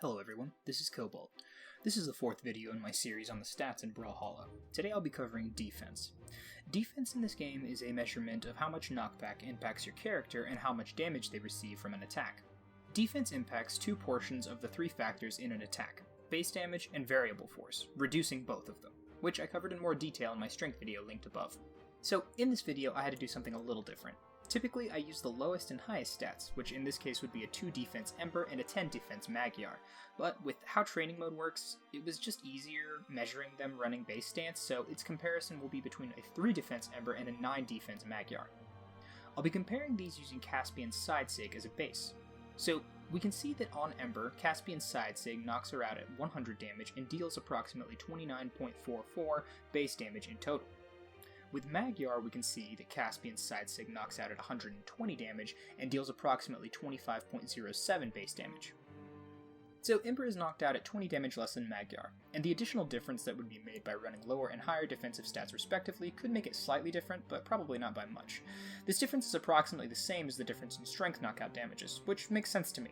Hello everyone, this is Cobalt. This is the fourth video in my series on the stats in Brawlhalla. Today I'll be covering defense. Defense in this game is a measurement of how much knockback impacts your character and how much damage they receive from an attack. Defense impacts two portions of the three factors in an attack, base damage and variable force, reducing both of them, which I covered in more detail in my strength video linked above. So in this video I had to do something a little different. Typically, I use the lowest and highest stats, which in this case would be a 2 defense Ember and a 10 defense Magyar, but with how training mode works, it was just easier measuring them running base stance, so its comparison will be between a 3 defense Ember and a 9 defense Magyar. I'll be comparing these using Caspian's Side Sig as a base. So we can see that on Ember, Caspian's Side Sig knocks her out at 100 damage and deals approximately 29.44 base damage in total. With Magyar, we can see that Caspian's Side Sig knocks out at 120 damage and deals approximately 25.07 base damage. So Ember is knocked out at 20 damage less than Magyar, and the additional difference that would be made by running lower and higher defensive stats respectively could make it slightly different, but probably not by much. This difference is approximately the same as the difference in strength knockout damages, which makes sense to me.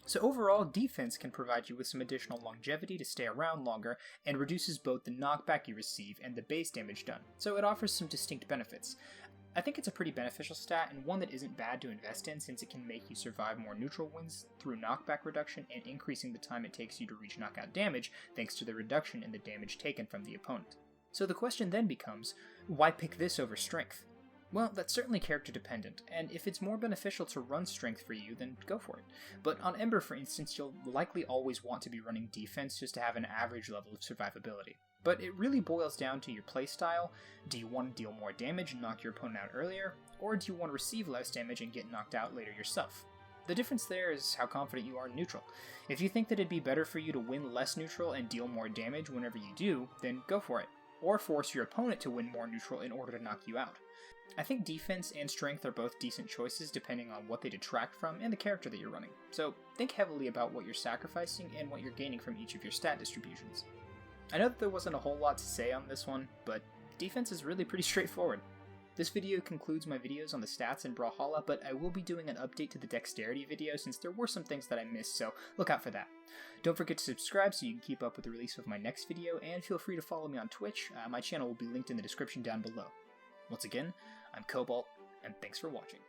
So overall, defense can provide you with some additional longevity to stay around longer, and reduces both the knockback you receive and the base damage done, so it offers some distinct benefits. I think it's a pretty beneficial stat, and one that isn't bad to invest in since it can make you survive more neutral wins through knockback reduction and increasing the time it takes you to reach knockout damage thanks to the reduction in the damage taken from the opponent. So the question then becomes, why pick this over strength? Well, that's certainly character dependent, and if it's more beneficial to run strength for you, then go for it. But on Ember, for instance, you'll likely always want to be running defense just to have an average level of survivability. But it really boils down to your playstyle. Do you want to deal more damage and knock your opponent out earlier, or do you want to receive less damage and get knocked out later yourself? The difference there is how confident you are in neutral. If you think that it'd be better for you to win less neutral and deal more damage whenever you do, then go for it. Or force your opponent to win more neutral in order to knock you out. I think defense and strength are both decent choices depending on what they detract from and the character that you're running, so think heavily about what you're sacrificing and what you're gaining from each of your stat distributions. I know that there wasn't a whole lot to say on this one, but defense is really pretty straightforward. This video concludes my videos on the stats in Brawlhalla, but I will be doing an update to the dexterity video since there were some things that I missed, so look out for that. Don't forget to subscribe so you can keep up with the release of my next video, and feel free to follow me on Twitch. My channel will be linked in the description down below. Once again, I'm Cobalt, and thanks for watching.